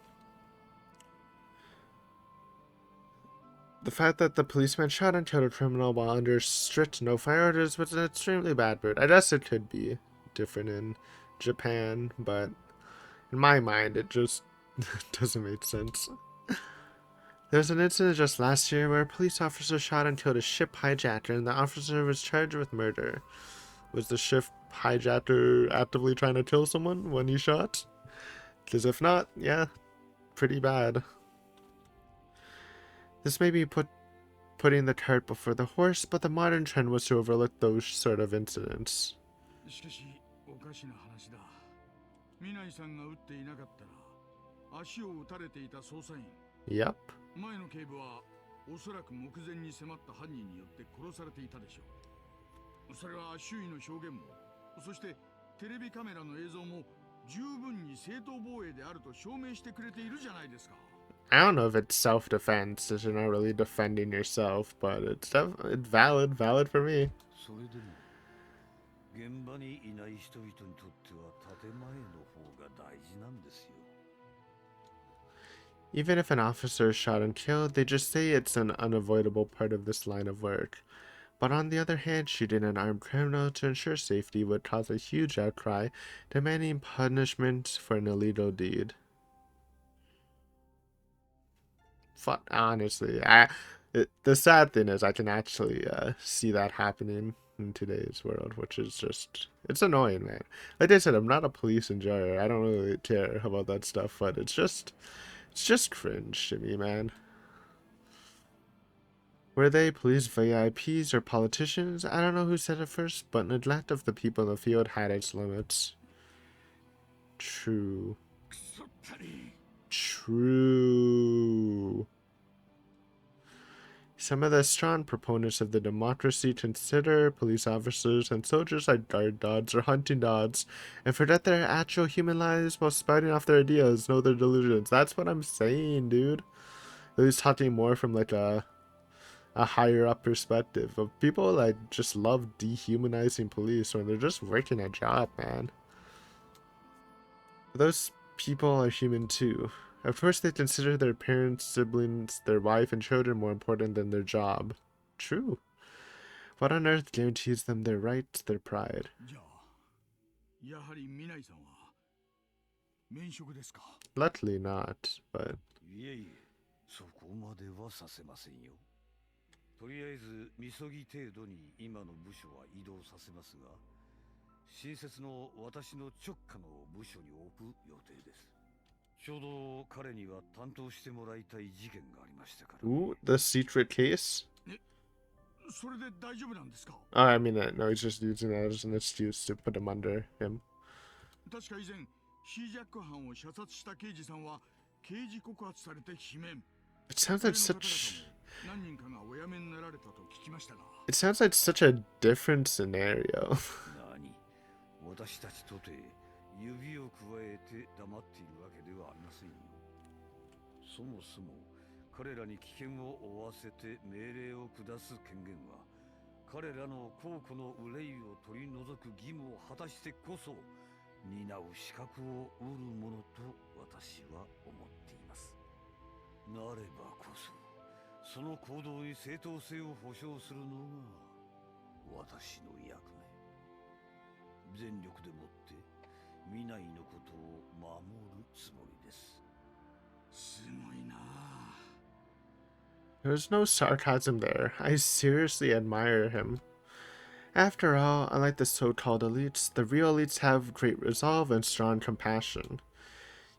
The fact that the policeman shot and killed a criminal while under strict no-fire orders was an extremely bad bird. I guess it could be different in Japan, but in my mind, it just doesn't make sense. There was an incident just last year where a police officer shot and killed a ship hijacker, and the officer was charged with murder. Was the ship hijacker actively trying to kill someone when he shot? Because if not, yeah, pretty bad. This may be putting the cart before the horse, but the modern trend was to overlook those sort of incidents. しかし、おかしな話だ。南井さんが撃っていなかったら、足を撃たれていた捜査員。Yep. 前の警部はおそらく目前に迫った犯人によって殺されていたでしょう。それは周囲の証言も、そしてテレビカメラの映像も十分に正当防衛であると証明してくれているじゃないですか。I don't know if it's self-defense, because you're not really defending yourself, but it's valid for me. それでも現場にいない人々にとっては建前の方が大事なんですよ。 Even if an officer is shot and killed, they just say it's an unavoidable part of this line of work. But on the other hand, shooting an armed criminal to ensure safety would cause a huge outcry, demanding punishment for an illegal deed. Honestly, the sad thing is I can actually see that happening in today's world, which is just, it's annoying, man. Like I said, I'm not a police enjoyer. I don't really care about that stuff, but it's just cringe to me, man. Were they police VIPs or politicians? I don't know who said it first, but neglect of the people in the field had its limits. True. True. Some of the strong proponents of the democracy consider police officers and soldiers like guard dogs or hunting dogs and forget their actual human lives while spouting off their ideas, know their delusions. That's what I'm saying, dude. At least talking more from like a higher up perspective of people like just love dehumanizing police when they're just working a job, man. Those people are human too. Of course, they consider their parents, siblings, their wife, and children more important than their job. True. What on earth guarantees them their rights, their pride? じゃあやはり南井さんは免職ですか。 Luckily not, but いえいえ、そこまではさせませんよ。とりあえず、みそぎ程度に今の部署は移動させますが、新設の私の直下の部署に置く予定です。ちょうど彼には担当してもらいたい事件がありましたから、ね。 ooh, the secret case? それで大丈夫なんですか。 Oh, I mean, no, he's just using that as an excuse to put him under him. 確か以前ヒージャック犯を射殺した刑事さんは刑事告発されて罷免。 It sounds like such... 何人かがお辞めになられたと聞きましたが。 It sounds like such a different scenario. 何、私たちとて指を加えて黙っているわけではありませんよ。そもそも彼らに危険を負わせて命令を下す権限は彼らの公庫の憂いを取り除く義務を果たしてこそ担う資格を得るものと私は思っています。なればこそその行動に正当性を保証するのが私の役目。全力でもって南井のことを守るつもりです。すごいな。 There's no sarcasm there. I seriously admire him. After all, unlike the so-called elites, the real elites have great resolve and strong compassion.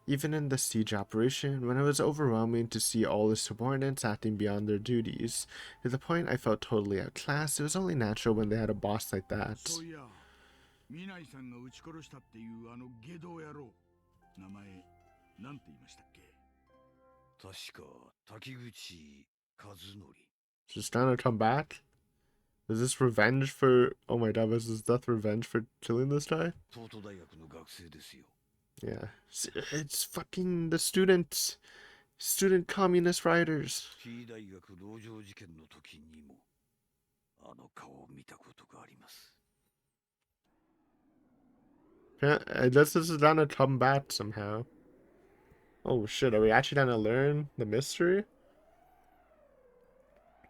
Even in the siege operation, when it was overwhelming to see all the subordinates acting beyond their duties, to the point I felt totally outclassed, it was only natural when they had a boss like that. そういや、南井さんが撃ち殺したっていうあの下道野郎、名前なんて言いましたっけ。確か滝口和則。 Just trying to come back? Is this revenge for... Oh my god, was his death revenge for killing this guy? 東都大学の学生ですよ。 Yeah. It's fucking the student communist riders. T 大学籠城事件の時にもあの顔を見たことがあります。 I guess this is gonna come back somehow. Oh shit, are we actually gonna learn the mystery?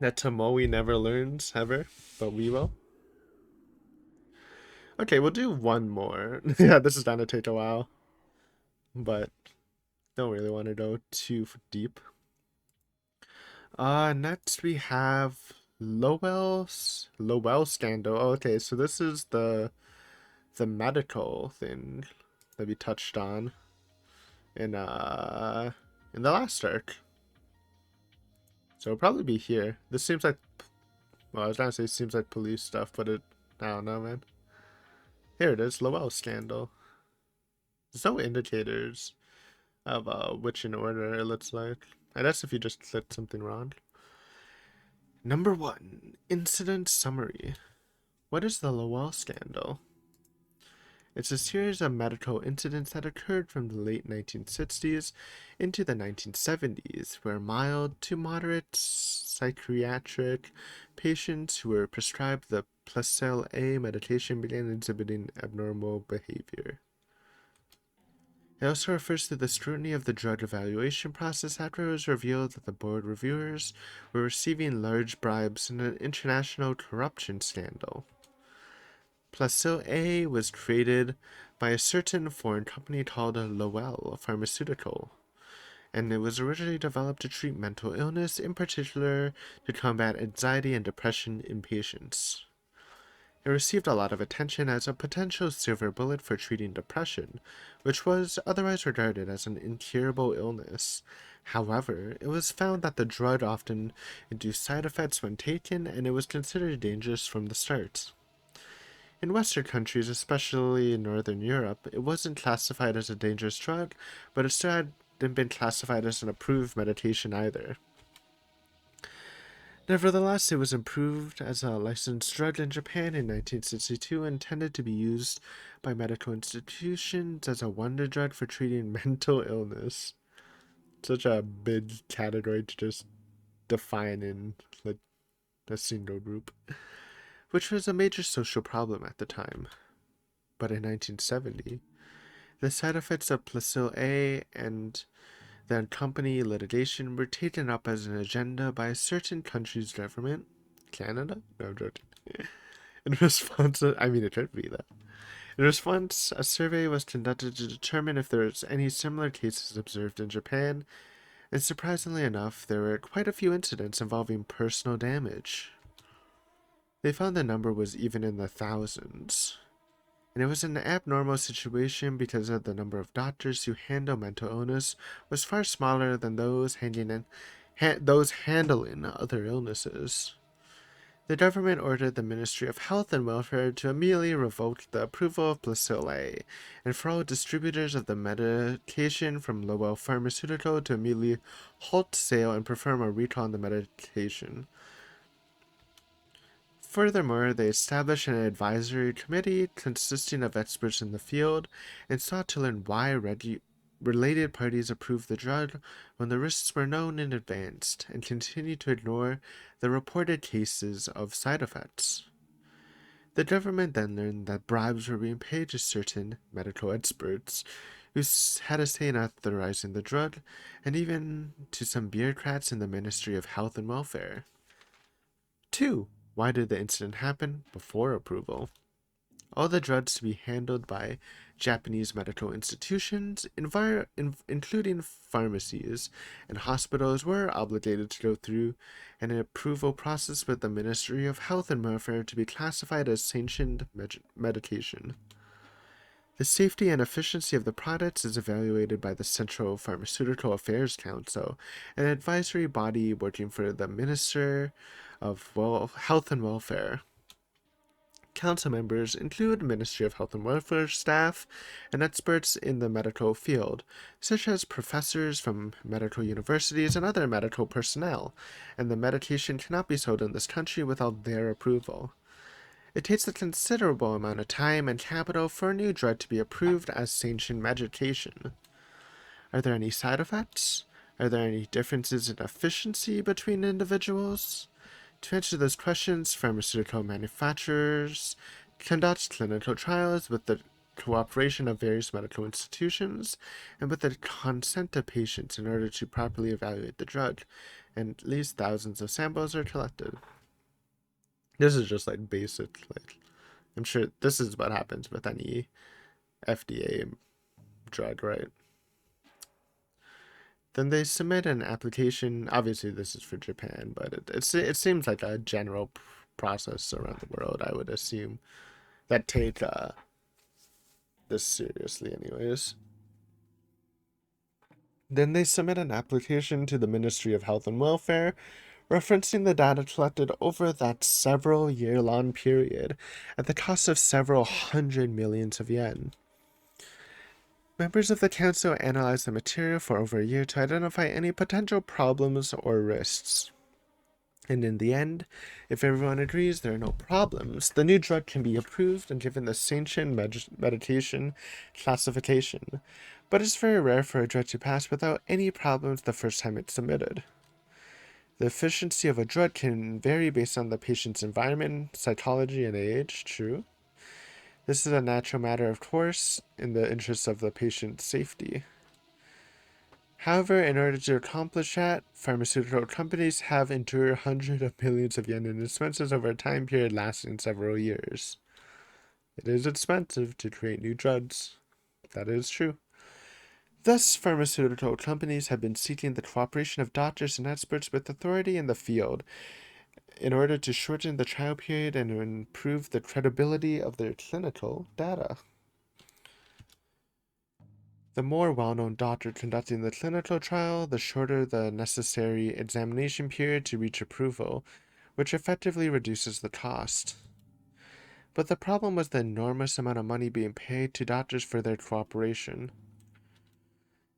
That Tomoe never learns, ever, but we will. Okay, we'll do one more. Yeah, this is gonna take a while. But don't really want to go too deep. Next we have Lowell scandal. Oh, okay, so this is the medical thing that we touched on in the last arc. So it'll probably be here. This seems like, well, I was gonna say it seems like police stuff, but I don't know, man. Here it is, Lowell scandal. There's no indicators of which in order it looks like. I guess if you just clicked something wrong. Number 1, incident summary. What is the Lowell scandal? It's a series of medical incidents that occurred from the late 1960s into the 1970s, where mild to moderate psychiatric patients who were prescribed the Placel A medication began exhibiting abnormal behavior. It also refers to the scrutiny of the drug evaluation process after it was revealed that the board reviewers were receiving large bribes in an international corruption scandal. Placil A was created by a certain foreign company called Lowell Pharmaceutical, and it was originally developed to treat mental illness, in particular to combat anxiety and depression in patients. It received a lot of attention as a potential silver bullet for treating depression, which was otherwise regarded as an incurable illness. However, it was found that the drug often induced side effects when taken, and it was considered dangerous from the start. In Western countries, especially in Northern Europe, it wasn't classified as a dangerous drug, but it still had been classified as an approved medication either. Nevertheless, it was approved as a licensed drug in Japan in 1962 and intended to be used by medical institutions as a wonder drug for treating mental illness. Such a big category to just define in like a single group, which was a major social problem at the time. But in 1970, the side effects of placebo A and the accompanying litigation were taken up as an agenda by a certain country's government. Canada? No, I'm joking. In response, it could be that. In response, a survey was conducted to determine if there was any similar cases observed in Japan, and surprisingly enough, there were quite a few incidents involving personal damage. They found the number was even in the thousands. And it was an abnormal situation because of the number of doctors who handle mental illness was far smaller than those handling other illnesses. The government ordered the Ministry of Health and Welfare to immediately revoke the approval of Placile, and for all distributors of the medication from Lowell Pharmaceutical to immediately halt sale and perform a recall on the medication. Furthermore, they established an advisory committee consisting of experts in the field and sought to learn why related parties approved the drug when the risks were known in advance and continued to ignore the reported cases of side effects. The government then learned that bribes were being paid to certain medical experts who had a say in authorizing the drug, and even to some bureaucrats in the Ministry of Health and Welfare. 2. Why did the incident happen before approval? All the drugs to be handled by Japanese medical institutions, including pharmacies and hospitals, were obligated to go through an approval process with the Ministry of Health and Welfare to be classified as sanctioned medication. The safety and efficiency of the products is evaluated by the Central Pharmaceutical Affairs Council, an advisory body working for the Minister of Health and Welfare. Council members include Ministry of Health and Welfare staff and experts in the medical field, such as professors from medical universities and other medical personnel, and the medication cannot be sold in this country without their approval. It takes a considerable amount of time and capital for a new drug to be approved as sanctioned medication. Are there any side effects? Are there any differences in efficiency between individuals? To answer those questions, pharmaceutical manufacturers conduct clinical trials with the cooperation of various medical institutions and with the consent of patients in order to properly evaluate the drug, and at least thousands of samples are collected. This is just like basic, I'm sure this is what happens with any FDA drug, right? Then they submit an application. Obviously, this is for Japan, but it seems like a general process around the world, I would assume, that take this seriously anyways. Then they submit an application to the Ministry of Health and Welfare, referencing the data collected over that several year-long period at the cost of several hundred millions of yen. Members of the council analyzed the material for over a year to identify any potential problems or risks. And in the end, if everyone agrees there are no problems, the new drug can be approved and given the sanctioned medication classification. But it's very rare for a drug to pass without any problems the first time it's submitted. The efficiency of a drug can vary based on the patient's environment, psychology, and age, true. This is a natural matter, of course, in the interest of the patient's safety. However, in order to accomplish that, pharmaceutical companies have endured hundreds of millions of yen in expenses over a time period lasting several years. It is expensive to create new drugs. That is true. Thus, pharmaceutical companies have been seeking the cooperation of doctors and experts with authority in the field in order to shorten the trial period and improve the credibility of their clinical data. The more well-known doctor conducting the clinical trial, the shorter the necessary examination period to reach approval, which effectively reduces the cost. But the problem was the enormous amount of money being paid to doctors for their cooperation.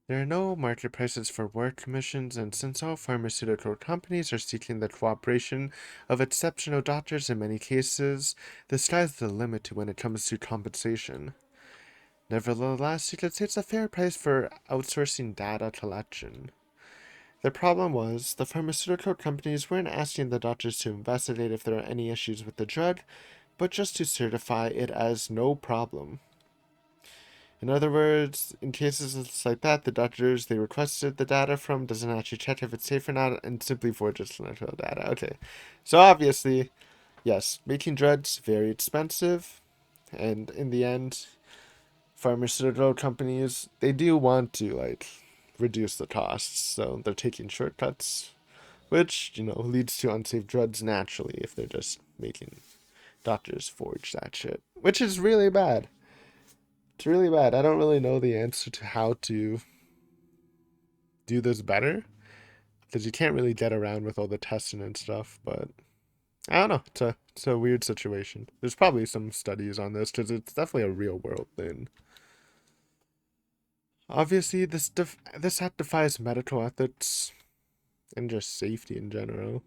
There are no market prices for work commissions, and since all pharmaceutical companies are seeking the cooperation of exceptional doctors in many cases, the sky's the limit to when it comes to compensation. Nevertheless, you could say it's a fair price for outsourcing data collection. The problem was, the pharmaceutical companies weren't asking the doctors to investigate if there are any issues with the drug, but just to certify it as no problem. In other words, in cases like that, the doctors they requested the data from doesn't actually check if it's safe or not and simply forges clinical data. Okay, so obviously, yes, making drugs very expensive, and in the end, pharmaceutical companies they do want to like reduce the costs, so they're taking shortcuts, which leads to unsafe drugs naturally if they're just making doctors forge that shit, which is really bad. It's really bad. I don't really know the answer to how to do this better because you can't really get around with all the testing and stuff. But I don't know. It's a weird situation. There's probably some studies on this because it's definitely a real world thing. Obviously, this act defies medical ethics and just safety in general.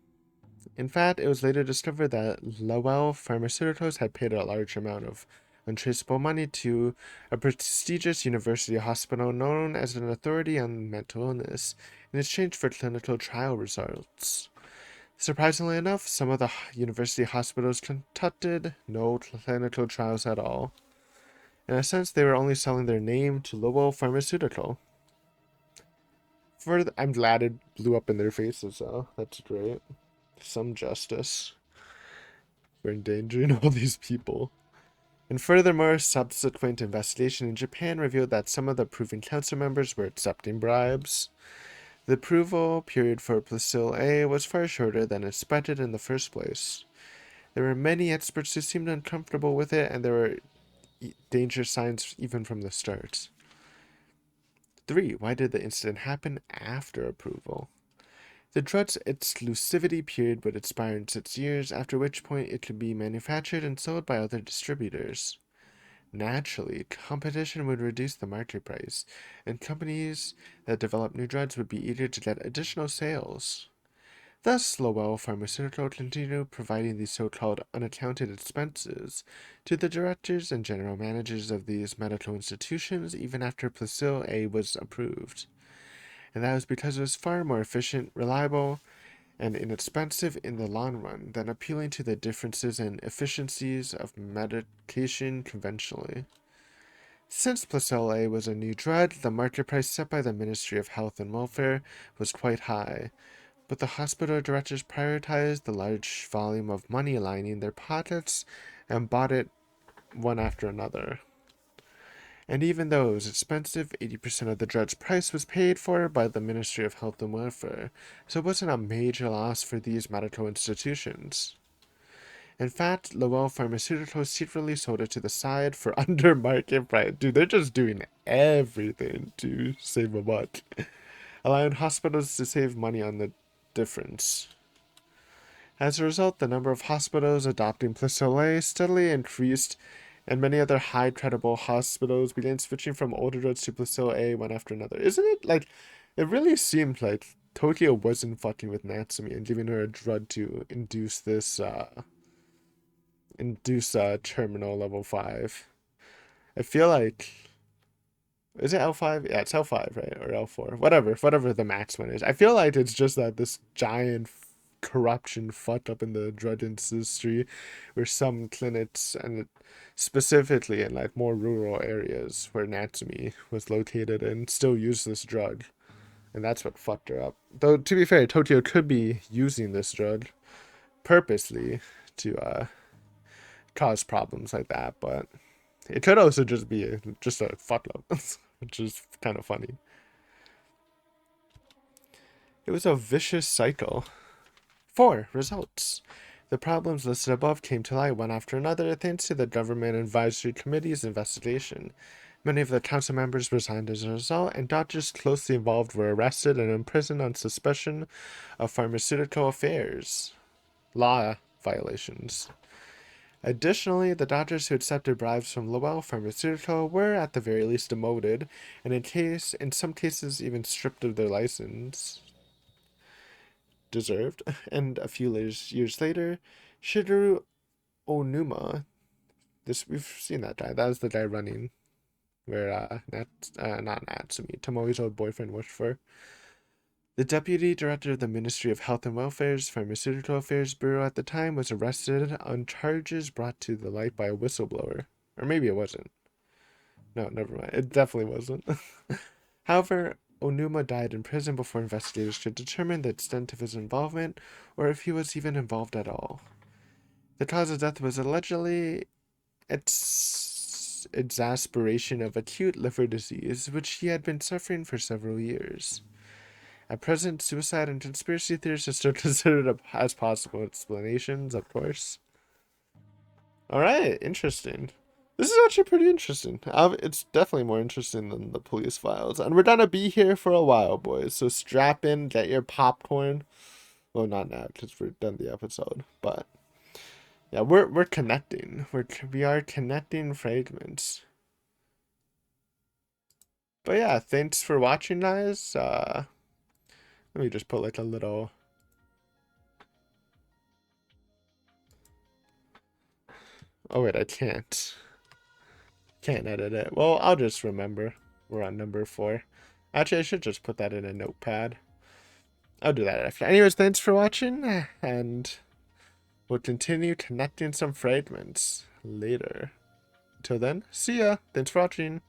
In fact, it was later discovered that Lowell Pharmaceuticals had paid a large amount of untraceable money to a prestigious university hospital known as an authority on mental illness in exchange for clinical trial results. Surprisingly enough, some of the university hospitals conducted no clinical trials at all. In a sense, they were only selling their name to Lowell Pharmaceutical. I'm glad it blew up in their faces, though. That's great. Some justice. We're endangering all these people. And furthermore, subsequent investigation in Japan revealed that some of the approving council members were accepting bribes. The approval period for Placil A was far shorter than expected in the first place. There were many experts who seemed uncomfortable with it, and there were danger signs even from the start. 3. Why did the incident happen after approval? The drug's exclusivity period would expire in 6 years, after which point it could be manufactured and sold by other distributors. Naturally, competition would reduce the market price, and companies that develop new drugs would be eager to get additional sales. Thus, Lowell Pharmaceutical continued providing these so-called unaccounted expenses to the directors and general managers of these medical institutions even after Placil A was approved. And that was because it was far more efficient, reliable, and inexpensive in the long run than appealing to the differences and efficiencies of medication conventionally. Since Placel A was a new drug, the market price set by the Ministry of Health and Welfare was quite high, but the hospital directors prioritized the large volume of money lining their pockets and bought it one after another. And even though it was expensive, 80% of the drug's price was paid for by the Ministry of Health and Welfare, so it wasn't a major loss for these medical institutions. In fact, Lowell Pharmaceuticals secretly sold it to the side for under market price. Dude, they're just doing everything to save a buck, allowing hospitals to save money on the difference. As a result, the number of hospitals adopting Placele steadily increased, and many other high credible hospitals began switching from older drugs to Placele A one after another. Isn't it like, it really seemed like Tokyo wasn't fucking with Natsumi and giving her a drug to induce terminal level 5. I feel like, is it L5? Yeah, it's L5, right? Or L4. Whatever the max one is. I feel like it's just that this giant corruption fucked up in the drug industry where some clinics, and specifically in like more rural areas where Natsumi was located, and still use this drug. And that's what fucked her up. Though, to be fair, Tokyo could be using this drug purposely to cause problems like that, but it could also just be just a fuck up, which is kind of funny. It was a vicious cycle. 4. Results. The problems listed above came to light one after another thanks to the Government Advisory Committee's investigation. Many of the council members resigned as a result, and doctors closely involved were arrested and imprisoned on suspicion of pharmaceutical affairs, law violations. Additionally, the doctors who accepted bribes from Lowell Pharmaceutical were at the very least demoted, and in some cases even stripped of their license. Deserved. And a few years later, Shigeru Onuma. This we've seen that guy. That was the guy running where not Natsumi, Tomoe's old boyfriend worked for. The deputy director of the Ministry of Health and Welfare's Pharmaceutical Affairs Bureau at the time was arrested on charges brought to the light by a whistleblower. Or maybe it wasn't. No, never mind. It definitely wasn't. However, Onuma died in prison before investigators could determine the extent of his involvement or if he was even involved at all. The cause of death was allegedly exasperation of acute liver disease, which he had been suffering for several years. At present, suicide and conspiracy theories are still considered as possible explanations, of course. Alright, interesting. This is actually pretty interesting. It's definitely more interesting than the police files. And we're gonna be here for a while, boys. So strap in, get your popcorn. Well, not now, because we're done the episode. But yeah, we're connecting. We are connecting fragments. But yeah, thanks for watching, guys. Let me just put like a little. Oh wait, I can't. Can't edit it. Well, I'll just remember. We're on number 4. Actually, I should just put that in a notepad. I'll do that after. Anyways, thanks for watching, and we'll continue connecting some fragments later. Until then, see ya. Thanks for watching.